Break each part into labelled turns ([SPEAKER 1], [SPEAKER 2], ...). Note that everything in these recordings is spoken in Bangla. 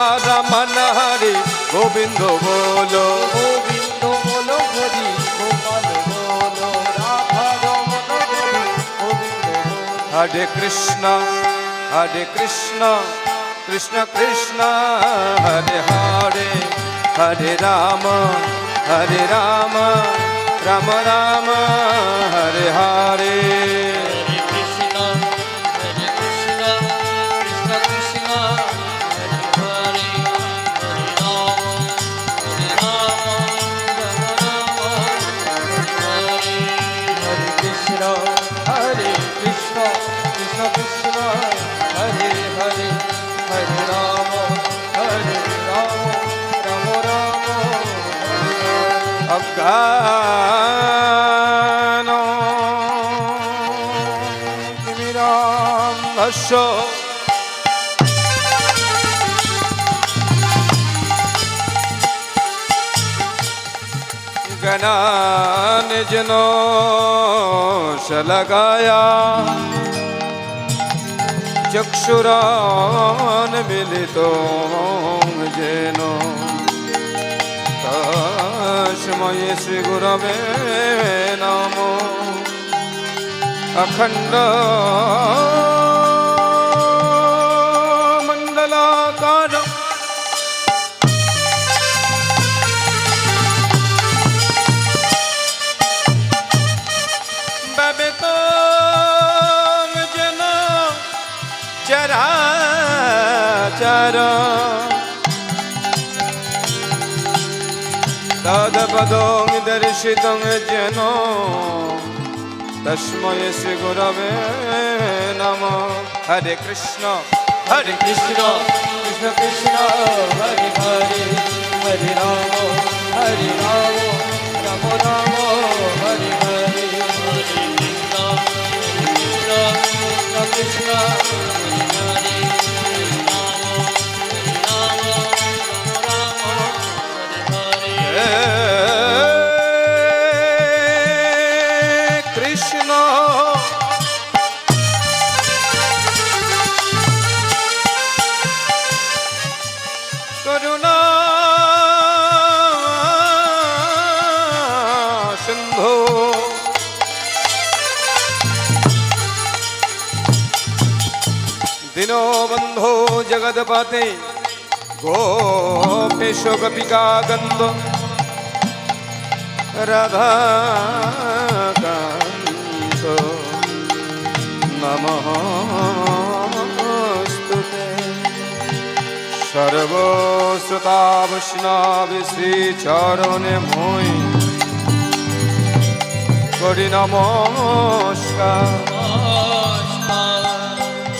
[SPEAKER 1] रमन हरि गोविंद बोलो
[SPEAKER 2] गोविंद बोलो हरि गोपाल बोलो राधा रमन हरि गोविंद बोलो
[SPEAKER 1] हरे कृष्ण कृष्ण कृष्ण हरे हरे हरे राम राम राम हरे हरे
[SPEAKER 2] हरे कृष्ण कृष्ण कृष्ण हरे हरे हरे राम राम राम हरे
[SPEAKER 1] अज्ञानो तिमिरान्धस्य ज्ञानाञ्जनो शलाकाया चक्षुरान्मिलितो येन तस्मै श्रीगुरवे नमो अखण्डमण्डलाकारं व्यपितं येन चराचरम् तदपदं दर्शितं येन तस्मै श्रीगुरवे नमः हरे कृष्ण
[SPEAKER 2] कृष्ण कृष्ण हरे हरे हरे राम राम राम हरे हरे कृष्ण
[SPEAKER 1] कृष्ण करुणा सिंधु दिनो बंधो जगदपते गोपेश गोपिका गंध राधाकान्त नमोस्तुते सर्वश्रुता वैष्णव श्रीचरणे moi করি নমস্কার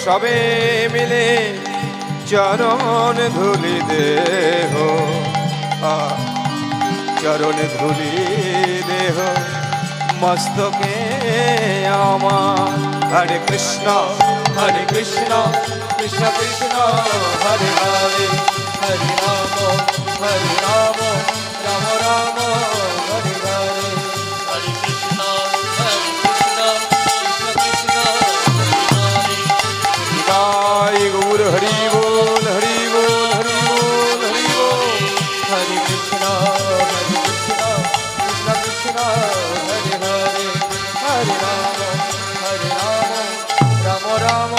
[SPEAKER 1] সবে মিলে চরণ ধুলি দেহ চরণ ধুলি দেহ মস্তকে আমার হরে কৃষ্ণ কৃষ্ণ কৃষ্ণ হরে হরে
[SPEAKER 2] हरे राम राम राम हरे हरे हरे कृष्ण कृष्ण कृष्ण
[SPEAKER 1] निताय गौर हरि बोल हरि बोल हरि बोल हरि बोल
[SPEAKER 2] हरे कृष्ण कृष्ण कृष्ण हरे हरे हरे राम राम राम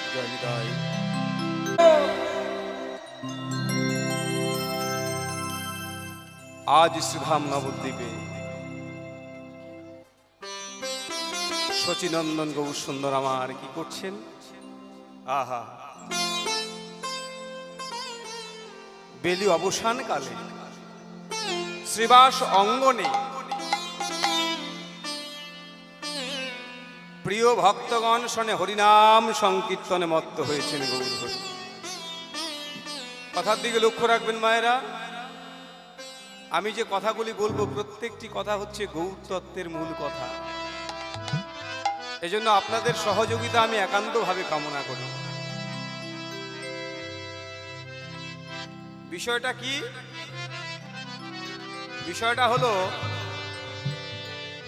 [SPEAKER 1] जय निताय आज श्रीधाम नवद्वीपे শচীনন্দন গৌর সুন্দর আমার কি করছেন আহা বেলি অবসান কালে শ্রীবাস অঙ্গনে প্রিয় ভক্তগণ শোনে হরিনাম সংকীর্তনে মত্ত হয়েছেন গৌর হরি কথার দিকে লক্ষ্য রাখবেন মায়েরা আমি যে কথাগুলি বলবো প্রত্যেকটি কথা হচ্ছে গৌর তত্ত্বের মূল কথা এজন্য আপনাদের সহযোগিতা আমি একান্তভাবে কামনা করি বিষয়টা কি বিষয়টা হলো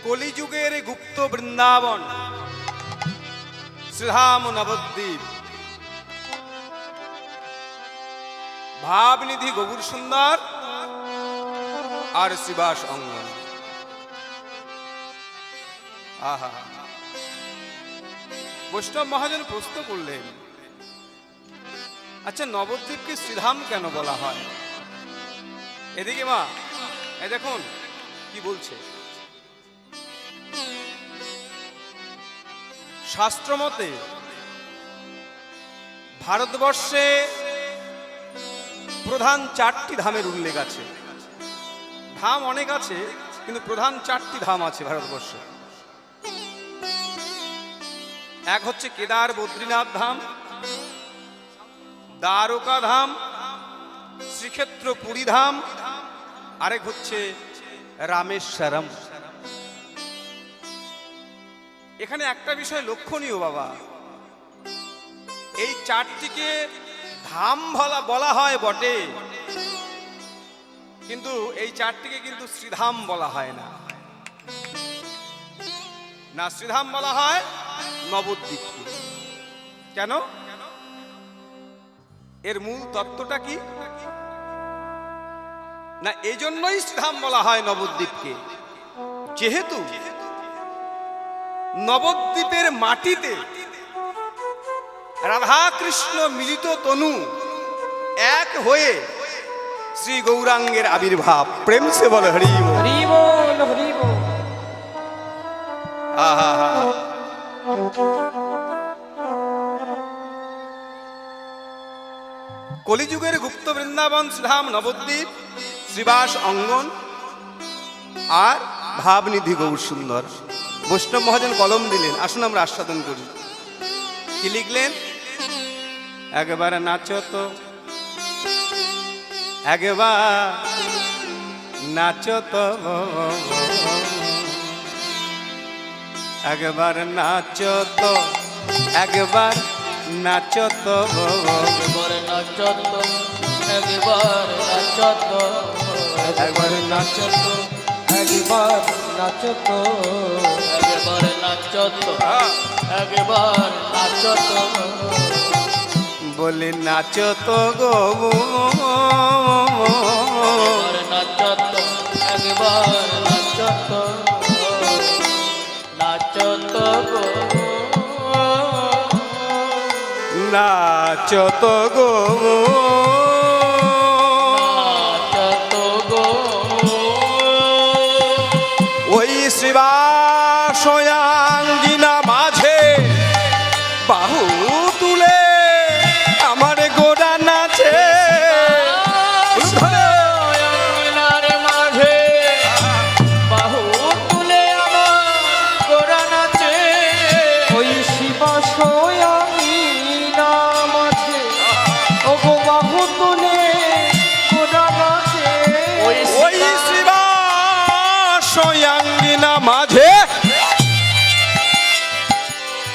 [SPEAKER 1] কলিযুগের গুপ্ত বৃন্দাবন শ্রীধাম নবদ্বীপ, ভাবনিধি গৌর সুন্দর আর শ্রীবাস অঙ্গন। আহা, বৈষ্ণব মহাজন প্রশ্ন করলেন, আচ্ছা নবদ্বীপকে শ্রীধাম কেন বলা হয়? এদিকে মা, এই দেখুন কি বলছে। শাস্ত্রমতে ভারতবর্ষে প্রধান 4টি ধামের উল্লেখ আছে। ধাম অনেক আছে, কিন্তু প্রধান 4টি ধাম আছে ভারতবর্ষে। এক হচ্ছে কেদার বদ্রীনাথ ধাম, দ্বারকা ধাম, শ্রীক্ষেত্র পুরী ধাম, আরেক হচ্ছে রামেশ্বরম। এখানে একটা বিষয় লক্ষণীয় বাবা, এই 4টিকে ধাম বলা হয় বটে, কিন্তু এই 4টিকে কিন্তু শ্রীধাম বলা হয় না। না, শ্রীধাম বলা হয় নবদ্বীপকে। কেন? এর মূল তত্ত্বটা কি? না, এই জন্যই শ্রীধাম বলা হয় নবদ্বীপকে, যেহেতু নবদ্বীপের মাটিতে রাধা কৃষ্ণ মিলিত তনু এক হয়ে শ্রী গৌরাঙ্গের আবির্ভাব। প্রেম সে বলে হরি বল।
[SPEAKER 2] হরি বল, হরি বল।
[SPEAKER 1] আহা, কলিযুগের গুপ্ত বৃন্দাবন শ্রীধাম নবদ্বীপ, শ্রীবাস অঙ্গন আর ভাবনিধি গৌর সুন্দর। বৈষ্ণব মহাজন কলম দিলেন, আসুন আমরা আস্বাদন করি। কি লিখলেন? একবার নাচো তো, একবার নাচো তো, একবার নাচো তো, একবার নাচো তো,
[SPEAKER 2] একবার নাচত, একবার নাচত, একবার নাচত, একবার নাচত, একবার নাচত, একবার নাচত।
[SPEAKER 1] বলে নাচো তো গো,
[SPEAKER 2] একবার নাচত, একবার নাচত, নাচত গো,
[SPEAKER 1] নাচো তো গো,
[SPEAKER 2] নাচত গো।
[SPEAKER 1] ওই শ্রীবাসয়াঙ্গিনা মাঝে বাহু তুলে আমার গোড়া নাচে।
[SPEAKER 2] আঙিনার মাঝে বাহু তুলে আমার গোরা নাচে। ওই শিবাশয়াঙ্গিনা মাঝে ওগো বাহু তুলে গোরা নাচে।
[SPEAKER 1] ওই শ্রীবাসয়াঙ্গিনা মাঝে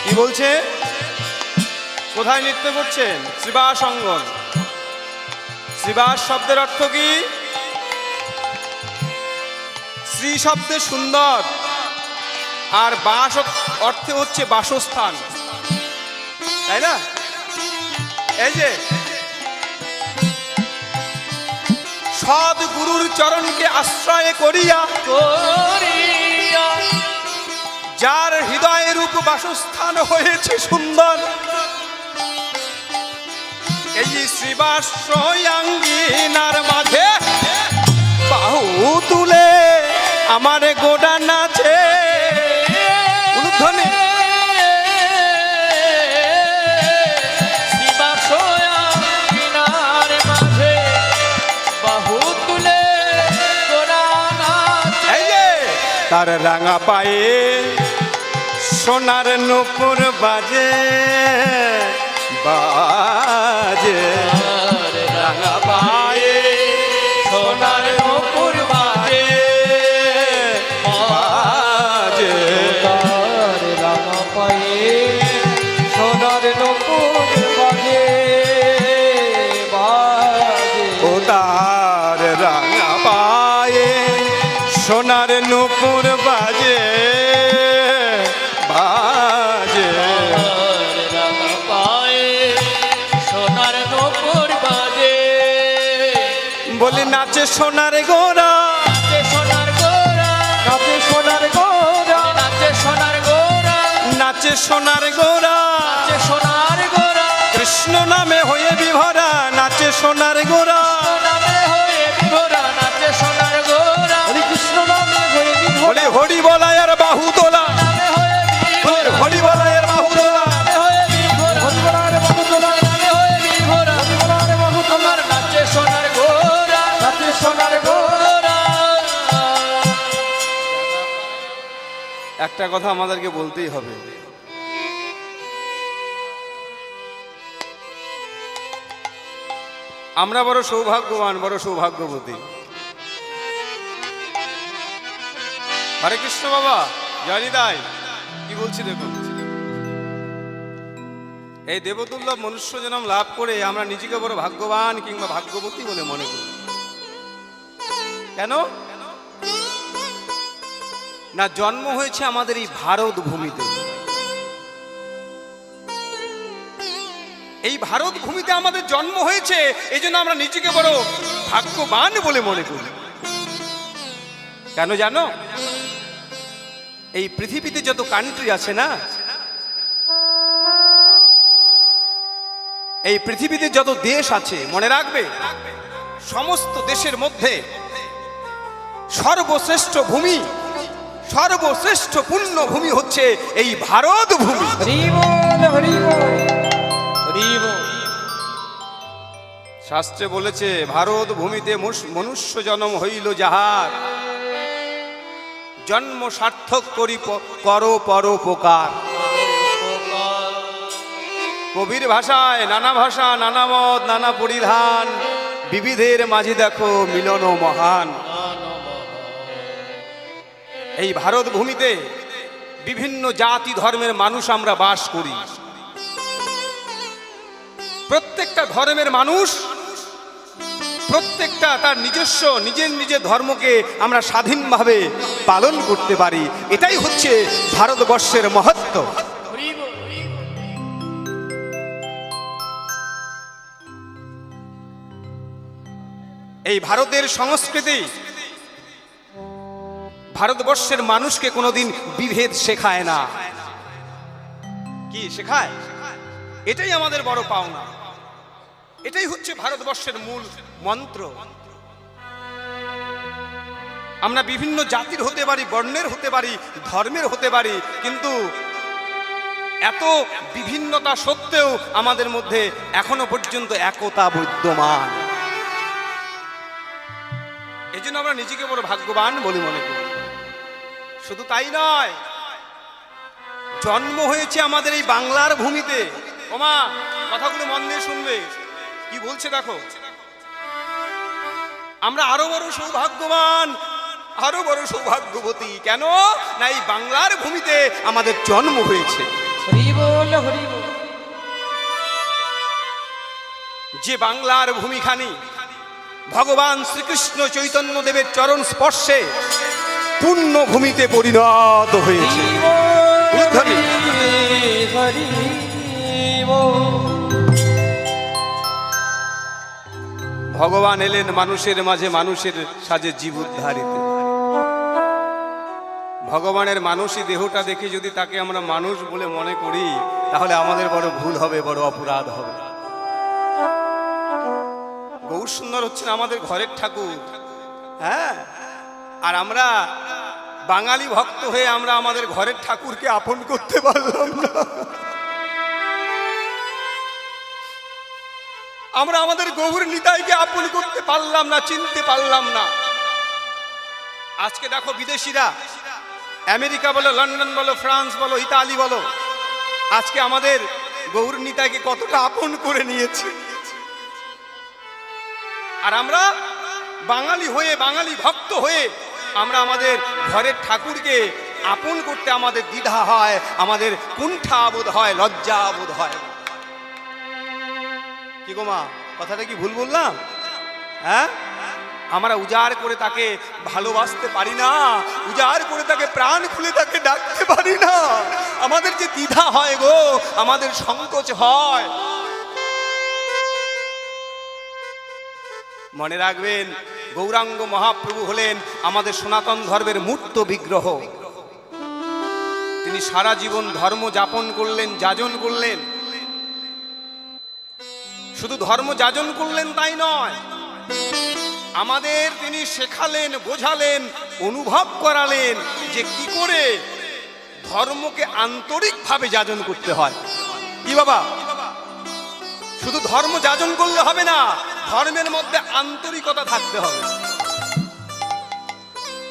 [SPEAKER 1] কি বলছে? কোথায় নৃত্য করছেন? শ্রীবাস অঙ্গন। শ্রীবাস শব্দের অর্থ কি? শ্রী শব্দে সুন্দর, আর বাস অর্থে হচ্ছে বাসস্থান, তাই না? এই যে সদ্গুরুর চরণকে আশ্রয় করিয়া
[SPEAKER 2] করিয়া
[SPEAKER 1] যার হৃদয় রূপ বাসস্থান হয়েছে সুন্দর, এই যে শ্রীবাসয়াঙ্গিনার মাঝে বাহু তুলে আমার গোড়া নাচে। উলুধ্বনি।
[SPEAKER 2] শিবাশয়াঙ্গিনার মাঝে বাহু তুলে গোরা নাচে।
[SPEAKER 1] এই যে তার রাঙা পায়ে সোনার নূপুর বাজে, বাজে রাঙা পায়ে সোনার নূপুর বাজে, বাজে
[SPEAKER 2] তার রাঙা পায়ে সোনার নূপুর বাজে, বাজে।
[SPEAKER 1] ও তার রাঙা পায়ে সোনার নূপুর বাজে। বলে নাচে সোনার গোরা,
[SPEAKER 2] নাচে সোনার গোরা,
[SPEAKER 3] নাচে সোনার গোরা,
[SPEAKER 2] নাচে সোনার গোরা,
[SPEAKER 1] নাচে সোনার গোরা,
[SPEAKER 2] নাচে সোনার গোরা,
[SPEAKER 1] কৃষ্ণ নামে হয়ে বিভরা, নাচে সোনার গোরা,
[SPEAKER 2] নামে হয়ে বিভোরা, নাচে সোনার গোরা,
[SPEAKER 3] হরে কৃষ্ণ নামে হয়ে বিভোর,
[SPEAKER 1] বলে হরি বলায় আর বাহু তোলা,
[SPEAKER 2] নামে হয়ে বিভোরা,
[SPEAKER 1] হরি বলায় আর বাহু তোলা,
[SPEAKER 2] নামে হয়ে বিভোরা,
[SPEAKER 3] হরিবলার বাহু তোলা,
[SPEAKER 2] নামে হয়ে বিভোরা,
[SPEAKER 3] হরিবলার বাহু তোলা,
[SPEAKER 2] আমার নাচে সোনার গোরা,
[SPEAKER 3] নাচে সোনার গোরা।
[SPEAKER 2] গোরা।
[SPEAKER 1] একটা কথা আমাদেরকে বলতেই হবে, আমরা বড় সৌভাগ্যবান, বড় সৌভাগ্যবতী। হরে কৃষ্ণ বাবা, জয়নিদাই কি বলছি দেখুন, এই দেবদুর্লভ মনুষ্য জন্ম লাভ করে আমরা নিজেকে বড় ভাগ্যবান কিংবা ভাগ্যবতী বলে মনে করি। কেন না, জন্ম হয়েছে আমাদের এই ভারত ভূমিতে। এই ভারত ভূমিতে আমাদের জন্ম হয়েছে, এই জন্য আমরা নিজেকে বড় ভাগ্যবান বলে মনে করি। কেন জানো, এই পৃথিবীতে যত কান্ট্রি আছে না, এই পৃথিবীতে যত দেশ আছে, মনে রাখবে সমস্ত দেশের মধ্যে সর্বশ্রেষ্ঠ ভূমি, সর্বশ্রেষ্ঠ পুণ্য ভূমি হচ্ছে এই ভারত ভূমি।
[SPEAKER 3] হরি বল, হরি বল,
[SPEAKER 2] হরি বল।
[SPEAKER 1] শাস্ত্রে বলেছে, ভারত ভূমিতে মনুষ্য জন্ম হইল যাহার, জন্ম সার্থক করি করো পরোপকার। কবির ভাষায় নানা ভাষা, নানা মত, নানা পরিধান, বিবিধের মাঝে দেখো মিলন মহান। এই ভারত ভূমিতে বিভিন্ন জাতি ধর্মের মানুষ আমরা বাস করি। প্রত্যেকটা ধর্মের মানুষ, প্রত্যেকটা তার নিজস্ব নিজের নিজের ধর্মকে আমরা স্বাধীনভাবে পালন করতে পারি। এটাই হচ্ছে ভারতবর্ষের মহত্ব। এই ভারতের সংস্কৃতি ভারতবর্ষের মানুষকে কোনোদিন বিভেদ শেখায় না। কি শেখায়? এটাই আমাদের বড় পাওনা, এটাই হচ্ছে ভারতবর্ষের মূল মন্ত্র। আমরা বিভিন্ন জাতির হতে পারি, বর্ণের হতে পারি, ধর্মের হতে পারি, কিন্তু এত বিভিন্নতা সত্ত্বেও আমাদের মধ্যে এখনো পর্যন্ত একতা বিদ্যমান। এই জন্য আমরা নিজেকে বড় ভাগ্যবান বলে মনে করি। শুধু তাই নয়, জন্ম হয়েছে আমাদের এই বাংলার ভূমিতে। ওমা, কথাগুলো মন দিয়ে শুনবে, কি বলছে দেখো। আমরা আরো বড় সৌভাগ্যবান, আরো বড় সৌভাগ্যবতী। কেন না, এই বাংলার ভূমিতে আমাদের জন্ম হয়েছে।
[SPEAKER 3] হরি বল, হরি বল।
[SPEAKER 1] যে বাংলার ভূমিখানি ভগবান শ্রীকৃষ্ণ চৈতন্য দেবের চরণ স্পর্শে পূর্ণ ভূমিতে পরিণত হয়েছে। উলুধ্বনি।
[SPEAKER 3] হরি বল।
[SPEAKER 1] ভগবান এলেন মানুষের মাঝে, মানুষের সাজে জীব উদ্ধারিতে। ভগবানের মানুষই দেহটা দেখে যদি তাকে আমরা মানুষ বলে মনে করি, তাহলে আমাদের বড় ভুল হবে, বড় অপরাধ হবে। গৌর সুন্দর হচ্ছেন আমাদের ঘরের ঠাকুর, হ্যাঁ, আর আমরা বাঙালি ভক্ত হয়ে আমরা আমাদের ঘরের ঠাকুরকে আপন করতে পারলাম না। আমরা আমাদের গৌর নিতাইকে আপন করতে পারলাম না, চিনতে পারলাম না। আজকে দেখো বিদেশিরা, আমেরিকা বলো, লন্ডন বলো, ফ্রান্স বলো, ইতালি বলো, আজকে আমাদের গৌর নিতাইকে কতটা আপন করে নিয়েছে। আর আমরা বাঙালি হয়ে, বাঙালি ভক্ত হয়ে আমরা আমাদের ঘরের ঠাকুরকে আপন করতে আমাদের দ্বিধা হয়, আমাদের কুণ্ঠা বোধ হয়, লজ্জা বোধ হয়। কি গো মা, কথাটা কি ভুল বললাম? হ্যাঁ, আমরা উজাড় করে তাকে ভালোবাসতে পারি না, উজাড় করে তাকে প্রাণ খুলে তাকে ডাকতে পারি না। আমাদের যে দ্বিধা হয় গো, আমাদের সংকোচ হয়। মনে রাখবেন, গৌরাঙ্গ মহাপ্রভু হলেন আমাদের সনাতন ধর্মের মূর্ত বিগ্রহ। তিনি সারা জীবন ধর্ম যাপন করলেন, যাজন করলেন। শুধু ধর্ম যাজন করলেন তাই নয়, আমাদের তিনি শেখালেন, বোঝালেন, অনুভব করালেন যে কি করে ধর্মকে আন্তরিকভাবে যাজন করতে হয়। কি বাবা, শুধু ধর্ম যাজন করলে হবে না, ধর্মের মধ্যে আন্তরিকতা থাকতে হবে।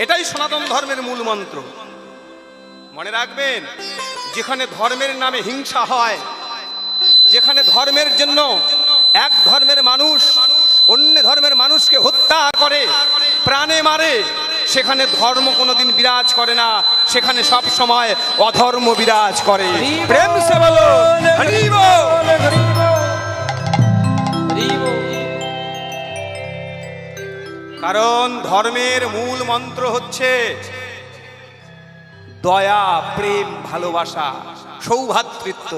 [SPEAKER 1] এটাই সনাতন ধর্মের মূল মন্ত্র। মনে রাখবেন, যেখানে ধর্মের নামে হিংসা হয়, যেখানে ধর্মের জন্য এক ধর্মের মানুষ অন্য ধর্মের মানুষকে হত্যা করে, প্রাণে মারে, সেখানে ধর্ম কোনোদিন বিরাজ করে না, সেখানে সব সময় অধর্ম বিরাজ করে। প্রেম সে বলো হরি বল।
[SPEAKER 3] হরি বল, হরি বল।
[SPEAKER 1] কারণ ধর্মের মূল মন্ত্র হচ্ছে দয়া, প্রেম, ভালোবাসা, সৌভ্রাতৃত্ব,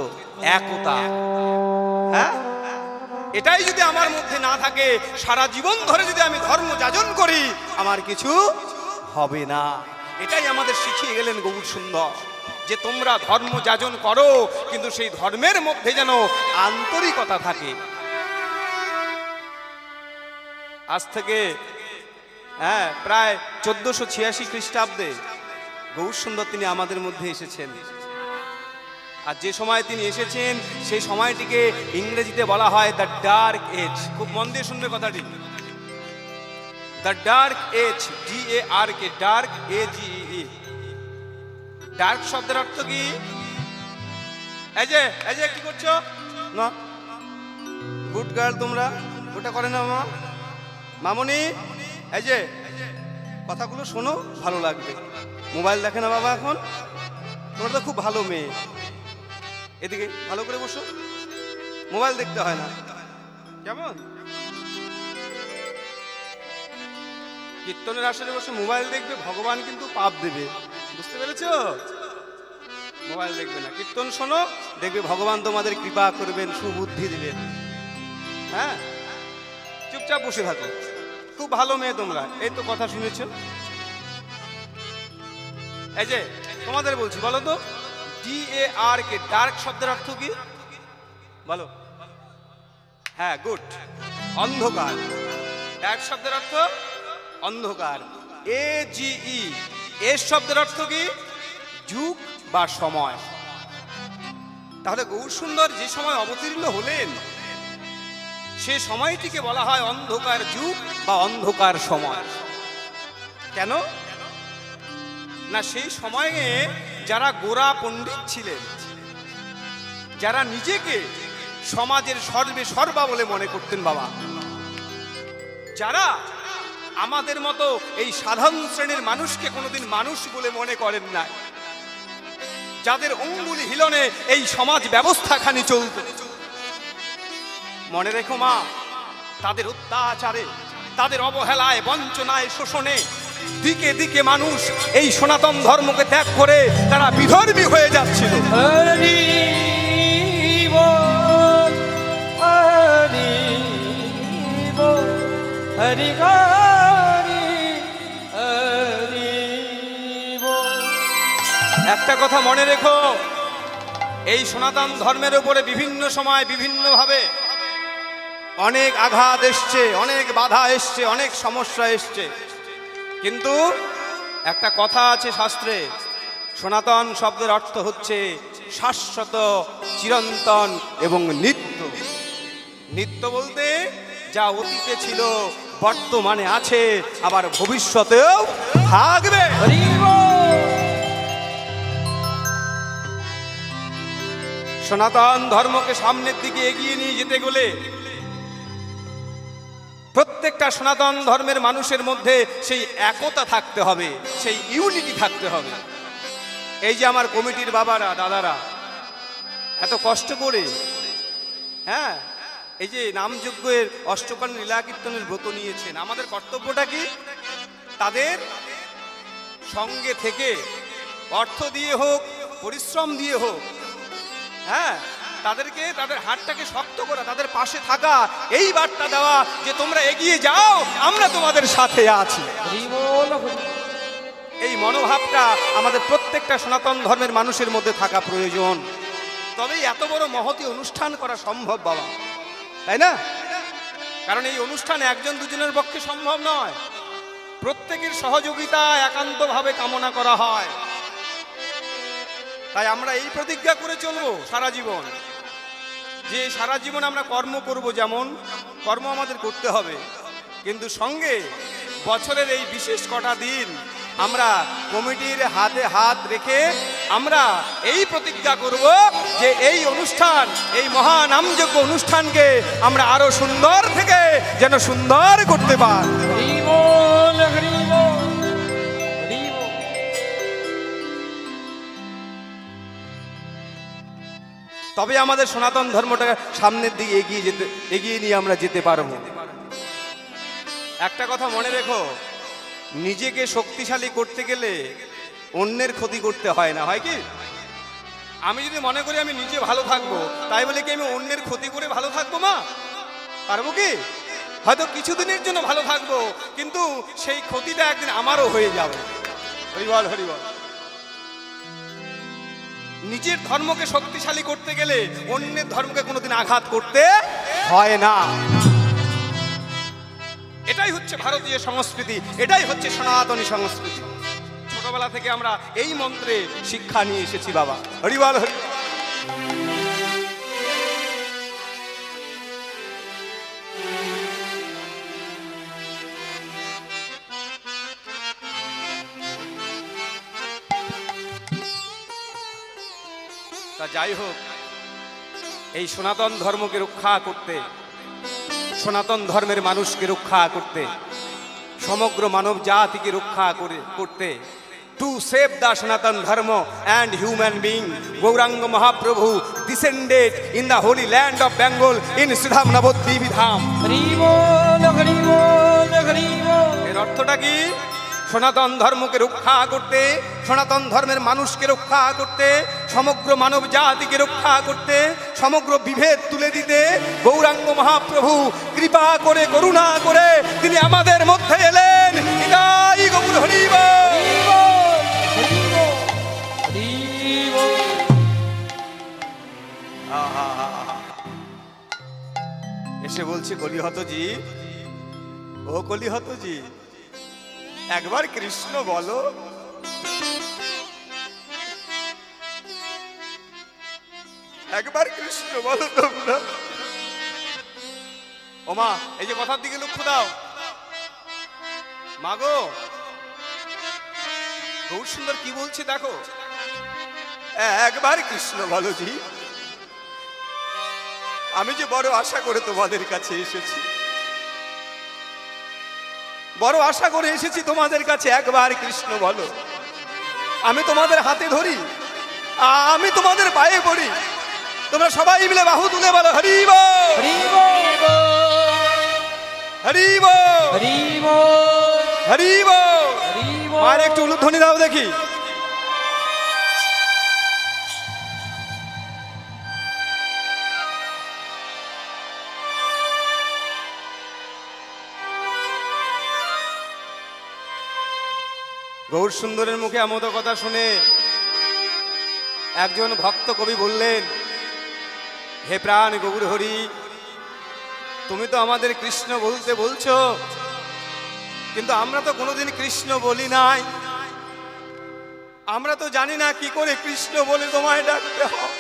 [SPEAKER 1] একতা। হ্যাঁ, এটাই যদি আমার মধ্যে না থাকে, সারা জীবন ধরে যদি আমি ধর্ম যাজন করি, আমার কিছু হবে না। এটাই আমাদের শিখিয়ে গেলেন গৌর সুন্দর, যে তোমরা ধর্ম যাজন করো, কিন্তু সেই ধর্মের মধ্যে যেন আন্তরিকতা থাকে। আজ থেকে প্রায় 1486 খ্রিস্টাব্দে গৌর সুন্দর তিনি আমাদের মধ্যে এসেছেন। আর যে সময় তিনি এসেছেন, সেই সময়টিকে ইংরেজিতে বলা হয় দ্য ডার্ক এজ। খুব মন দিয়ে শুনবে কথাটি, the dark age, DARK, dark AGE। Dark শব্দের অর্থ কি? এই যে কি করছো না, গুড গার্ল তোমরা, ওটা করে না মামনি, এই যে কথাগুলো শোনো, ভালো লাগবে। মোবাইল দেখে না বাবা এখন, তোমরা তো খুব ভালো মেয়ে। এদিকে ভালো করে বসো, মোবাইল দেখতে হয় না, কেমন? কীর্তনের আসরে বসে মোবাইল দেখবে, ভগবান কিন্তু পাপ দেবে, বুঝতে পেরেছো? মোবাইল দেখবে না, কীর্তন শোনো, দেখবে ভগবান তোমাদের কৃপা করবেন, সুবুদ্ধি দিবেন। হ্যাঁ, চুপচাপ বসে থাকো, খুব ভালো মেয়ে তোমরা, এই তো কথা শুনেছো। এই যে তোমাদের বলছি, বলো তো DARK, ডার্ক শব্দের অর্থ কি বলো? হ্যাঁ, গুড, অন্ধকার। ডার্ক শব্দের অর্থ অন্ধকার। AGE, এর শব্দের অর্থ কি? যুগ বা সময়। তাহলে গৌর সুন্দর যে সময় অবতীর্ণ হলেন, সে সময়টিকে বলা হয় অন্ধকার যুগ বা অন্ধকার সময়। কেন না, সেই সময়ে যারা গোরা পণ্ডিত ছিলেন, যারা নিজেকে সমাজের সর্বে সর্বা বলে মনে করতেন বাবা, যারা আমাদের মতো এই সাধারণ শ্রেণীর মানুষকে কোনোদিন মানুষ বলে মনে করেন না, যাদের অঙ্গুলি হিলনে এই সমাজ ব্যবস্থাখানি চলত, মনে রেখো মা, তাদের অত্যাচারে, তাদের অবহেলায়, বঞ্চনায়, শোষণে দিকে দিকে মানুষ এই সনাতন ধর্মকে ত্যাগ করে তারা বিধর্মী হয়ে যাচ্ছিল।
[SPEAKER 3] হরি বল, হরি বল, হরি হরি হরি বল।
[SPEAKER 1] একটা কথা মনে রেখো, এই সনাতন ধর্মের উপরে বিভিন্ন সময় বিভিন্নভাবে অনেক আঘাত এসছে, অনেক বাধা এসছে, অনেক সমস্যা এসছে, কিন্তু একটা কথা আছে শাস্ত্রে, সনাতন শব্দের অর্থ হচ্ছে শাশ্বত, চিরন্তন এবং নিত্য। নিত্য বলতে যা অতীতে ছিল, বর্তমানে আছে, আবার ভবিষ্যতেও থাকবে।
[SPEAKER 3] হরি বল।
[SPEAKER 1] সনাতন ধর্মকে সামনের দিকে এগিয়ে নিয়ে যেতে গেলে প্রত্যেকটা সনাতন ধর্মের মানুষের মধ্যে সেই একতা থাকতে হবে, সেই ইউনিটি থাকতে হবে। এই যে আমার কমিটির বাবারা, দাদারা এত কষ্ট করে এই যে নামযজ্ঞের অষ্টকাল লীলা কীর্তনের ব্রত নিয়েছেন, আমাদের কর্তব্যটা কি? তাদের সঙ্গে থেকে অর্থ দিয়ে হোক, পরিশ্রম দিয়ে হোক, তাদেরকে তাদের হাতটাকে শক্ত করা, তাদের পাশে থাকা, এই বার্তা দেওয়া যে তোমরা এগিয়ে যাও, আমরা তোমাদের সাথে আছি।
[SPEAKER 3] হরি বল, হরি বল।
[SPEAKER 1] এই মনোভাবটা আমাদের প্রত্যেকটা সনাতন ধর্মের মানুষের মধ্যে থাকা প্রয়োজন, তবেই এত বড় মহতী অনুষ্ঠান করা সম্ভব বাবা, তাই না? কারণ এই অনুষ্ঠান একজন দুজনের পক্ষে সম্ভব নয়, প্রত্যেকের সহযোগিতা একান্তভাবে কামনা করা হয়। তাই আমরা এই প্রতিজ্ঞা করে চলবো সারা জীবন, যে সারা জীবন আমরা কর্ম করব, যেমন কর্ম আমাদের করতে হবে, কিন্তু সঙ্গে বছরের এই বিশেষ কটা দিন আমরা কমিটির হাতে হাত রেখে আমরা এই প্রতিজ্ঞা করব যে এই অনুষ্ঠান, এই মহানামযজ্ঞ অনুষ্ঠানকে আমরা আরো সুন্দর থেকে যেন সুন্দর করতে পারি।
[SPEAKER 3] হরি বল, হরি বল, হরি বল।
[SPEAKER 1] তবে আমাদের সনাতন ধর্মটা সামনের দিকে এগিয়ে নিয়ে আমরা যেতে পারবো। একটা কথা মনে রেখো, নিজেকে শক্তিশালী করতে গেলে অন্যের ক্ষতি করতে হয় না, হয় কি? আমি যদি মনে করি আমি নিজে ভালো থাকবো, তাই বলে কি আমি অন্যের ক্ষতি করে ভালো থাকবো মা? পারবো কি? হয়তো কিছুদিনের জন্য ভালো থাকবো, কিন্তু সেই ক্ষতিটা একদিন আমারও হয়ে যাবে। হরিবল, হরিবল। নিজের ধর্মকে শক্তিশালী করতে গেলে অন্যের ধর্মকে কোনোদিন আঘাত করতে হয় না। এটাই হচ্ছে ভারতীয় সংস্কৃতি, এটাই হচ্ছে সনাতনী সংস্কৃতি। ছোটবেলা থেকে আমরা এই মন্ত্রে শিক্ষা নিয়ে এসেছি বাবা। হরিবল, হরি। তা যাই হোক, এই সনাতন ধর্মকে রক্ষা করতে, সনাতন ধর্মের মানুষকে রক্ষা করতে, সমগ্র মানব জাতিকে রক্ষা করতে, to save the Sanatan Dharma and human being, Gauranga Mahaprabhu descended in the holy land of Bengal in Sridham Nabadwip Dham.
[SPEAKER 3] Hari বল, হরি বল, হরি বল।
[SPEAKER 1] এর অর্থটা কি? সনাতন ধর্মকে রক্ষা করতে, সনাতন ধর্মের মানুষকে রক্ষা করতে, সমগ্র মানব জাতিকে রক্ষা করতে, সমগ্র বিভেদ তুলে দিতে গৌরাঙ্গ মহাপ্রভু কৃপা করে, করুণা করে তিনি আমাদের মধ্যে এলেন। নিতাই গৌর হরি বল।
[SPEAKER 3] হরি বল, হরি বল, হরি বল।
[SPEAKER 1] এসে বলছে কলিহতজি, ও কলিহতজি, একবার কৃষ্ণ বলো। একবার কৃষ্ণ বলো তোমরা। ওমা, এই যে কথার দিকে লক্ষ্য দাও। মাগো, গৌর সুন্দর কি বলছে দেখো। একবার কৃষ্ণ বলো জি। আমি যে বড় আশা করে তোমাদের কাছে এসেছি, বড় আশা করে এসেছি তোমাদের কাছে, একবার কৃষ্ণ বলো। আমি তোমাদের হাতে ধরি, আমি তোমাদের পায়ে পড়ি, তোমরা সবাই মিলে বাহু তুলে বলো হরি বল,
[SPEAKER 3] হরি বল,
[SPEAKER 1] হরি বল,
[SPEAKER 3] হরি বল,
[SPEAKER 1] হরি বল।
[SPEAKER 3] হরি বল।
[SPEAKER 1] আর একটু উলুধ্বনি দাও দেখি। গৌর সুন্দরের মুখে আমোদ কথা শুনে একজন ভক্ত কবি বললেন, হে প্রাণ গৌর হরি, তুমি তো আমাদের কৃষ্ণ বলতে বলছো, কিন্তু আমরা তো কোনোদিন কৃষ্ণ বলি নাই। আমরা তো জানি না কি করে কৃষ্ণ বলে তোমায় ডাকতে হয়,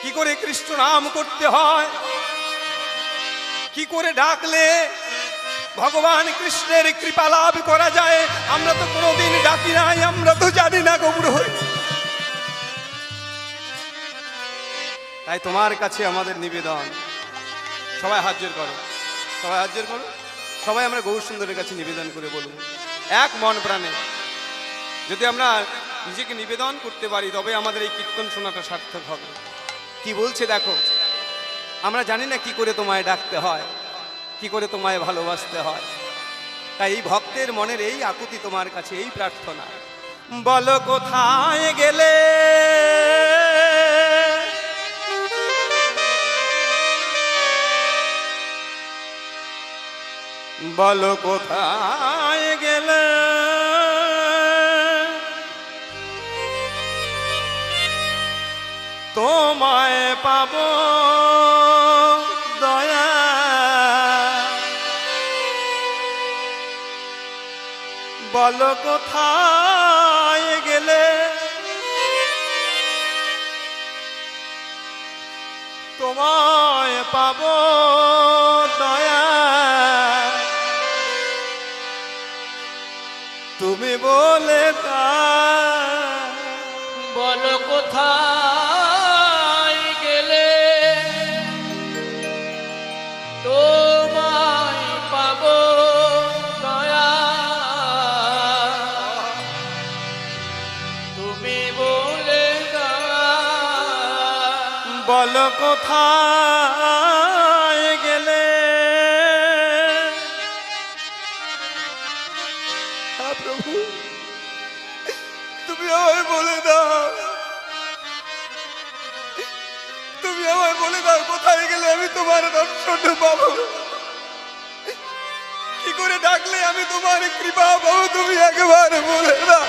[SPEAKER 1] কি করে কৃষ্ণ নাম করতে হয়, কি করে ডাকলে ভগবান কৃষ্ণের কৃপা লাভ করা যায়। আমরা তো কোনোদিন ডাকি নাই, আমরা তো জানি না গৌর হরি। তাই তোমার কাছে আমাদের নিবেদন, সবাই হাত জোর করো, সবাই হাত জোর করো, সবাই আমরা গৌর সুন্দরের কাছে নিবেদন করে বলবো এক মন প্রাণে। যদি আমরা নিজেকে নিবেদন করতে পারি, তবে আমাদের এই কীর্তন শোনাটা সার্থক হবে। কি বলছে দেখো, আমরা জানি না কি করে তোমায় ডাকতে হয়, কি করে তোমায় ভালোবাসতে হয়। তাই এই ভক্তের মনের এই আকুতি তোমার কাছে, এই প্রার্থনা, বলো কোথায় গেলে বলো কোথায় গেলে তোমায় পাবো দয়া বলো কোথায় গেলে তোমায় পাবো দয়া তুমি বলে তা
[SPEAKER 2] বলো কোথায় গেলে তোমায় পাবো দয়া তুমি বলে দাও
[SPEAKER 1] বলো কোথায় গেলে হ্যাঁ প্রভু তুমি আমায় বলে দাও তুমি আমায় বলে দাও কোথায় গেলে আমি তোমার দর্শন পাবো কি করে ডাকলে আমি তোমার কৃপা পাবো তুমি একবার বলে দাও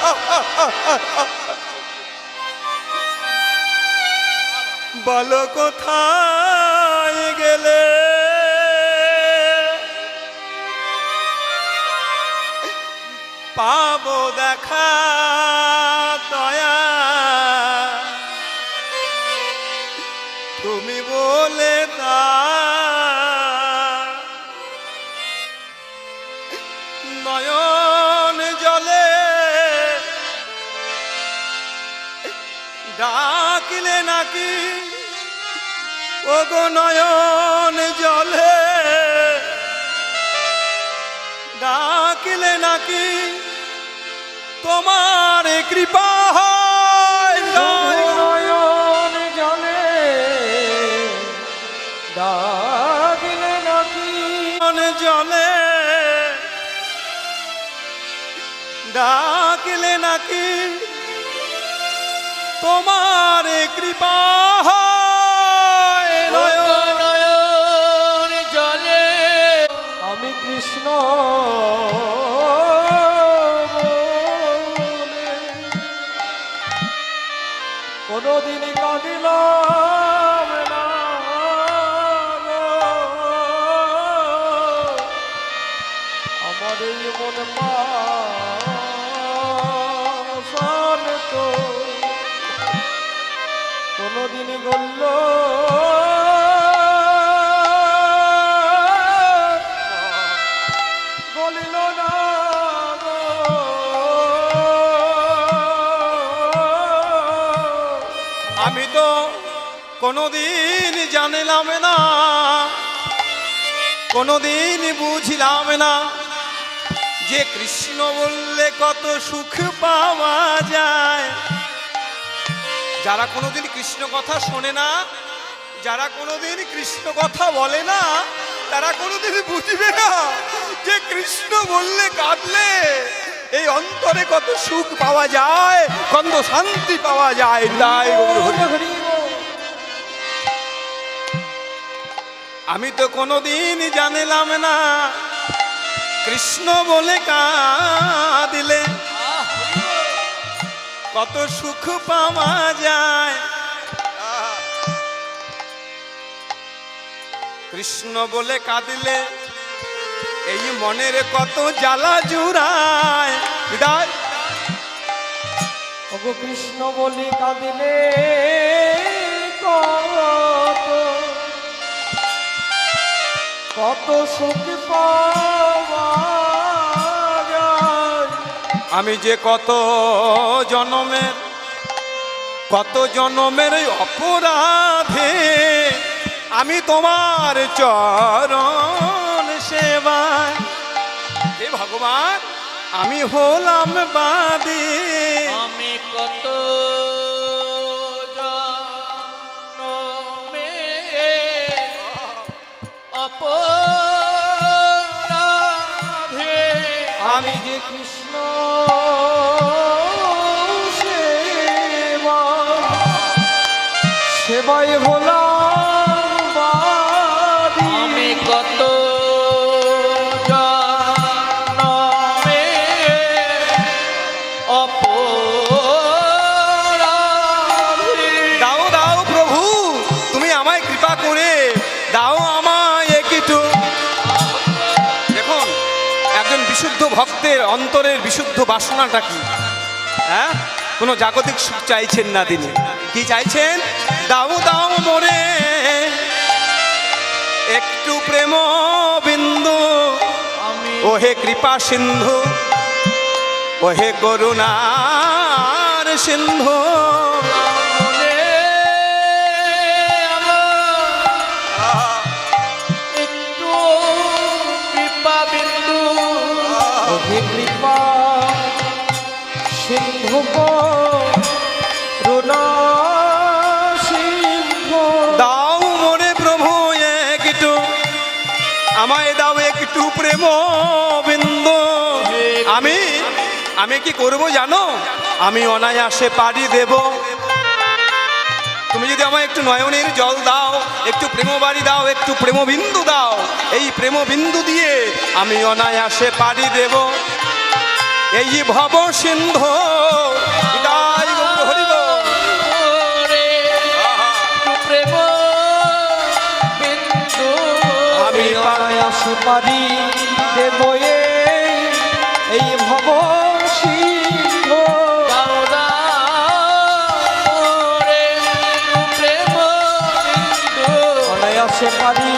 [SPEAKER 1] বলো কোথায় গেলে পাবো দেখা দয়া তুমি বলে দাও নয়ন জলে ডাকিলে নাকি ওগো নয়ন জলে ডাকিলে নাকি তোমার কৃপা হয়
[SPEAKER 3] নয়ন জলে ডাকিলে নাকি
[SPEAKER 1] নয়ন জলে ডাকিলে নাকি তোমার কৃপা হয়
[SPEAKER 2] নয়ন জলে
[SPEAKER 3] আমি কৃষ্ণ কোনদিন কাঁদিলাম না আমার এই মন পাশান তো কোনদিন গল্ল গলিল না
[SPEAKER 1] আমি তো কোনোদিন জানিলাম না কোনোদিন বুঝিলাম না যে কৃষ্ণ বললে কত সুখ পাওয়া যায় যারা কোনোদিন কৃষ্ণ কথা শোনে না যারা কোনোদিন কৃষ্ণ কথা বলে না তারা কোনোদিন বুঝবে না যে কৃষ্ণ বললে কাঁদলে এই অন্তরে কত সুখ পাওয়া যায় কত শান্তি পাওয়া যায় তাই আমি তো কোনোদিন জানিলাম না কৃষ্ণ বলে কাঁদিলে কত সুখ পাওয়া যায় কৃষ্ণ বলে কাঁদিলে এই মনের কত জ্বালা জুড়ায় হৃদয়
[SPEAKER 3] ওগো কৃষ্ণ বলি কাঁদিলে কত কত সুখ পাওয়া যায়
[SPEAKER 1] আমি যে কত জনমের অপরাধে আমি তোমার চরণ সেবায় হে ভগবান আমি হলাম বাদী
[SPEAKER 2] আমি কত জনমে অপরাধে
[SPEAKER 3] আমি যে কৃষ্ণ সেবায় হলাম বাদী
[SPEAKER 2] আমি কত জনমে
[SPEAKER 1] অন্তরের বিশুদ্ধ বাসনাটা কি? হ্যাঁ, কোনো জাগতিক সুখ চাইছেন না তিনি। কি চাইছেন? দাও দাও মোরে একটু প্রেম বিন্দু,
[SPEAKER 2] আমি
[SPEAKER 1] ও হে কৃপা সিন্ধু, ও হে করুণার সিন্ধু।
[SPEAKER 2] মনে আমার একটু কৃপা বিন্দু,
[SPEAKER 3] হে কৃপা সিন্ধু করুণা সিন্ধু।
[SPEAKER 1] দাও মোরে প্রভু একটু, আমায় দাও একটু প্রেম বিন্দু। আমি কি করব জানো? আমি অনায়াসে পাড়ি দেব। তুমি যদি আমায় একটু নয়নের জল দাও, একটু প্রেম বাড়ি দাও, একটু প্রেম বিন্দু দাও, এই প্রেম বিন্দু দিয়ে আমি অনায়াসে পাড়ি দেব এই ভব সিন্ধু। বিদায় গৌর হরি বল।
[SPEAKER 2] ওরে একটু প্রেম বিন্দু,
[SPEAKER 1] আমি
[SPEAKER 3] অনায়াস পারি দেব এই ভব সিন্ধু।
[SPEAKER 2] দাও দাও ওরে একটু প্রেম বিন্দু,
[SPEAKER 3] অনায়াস পারি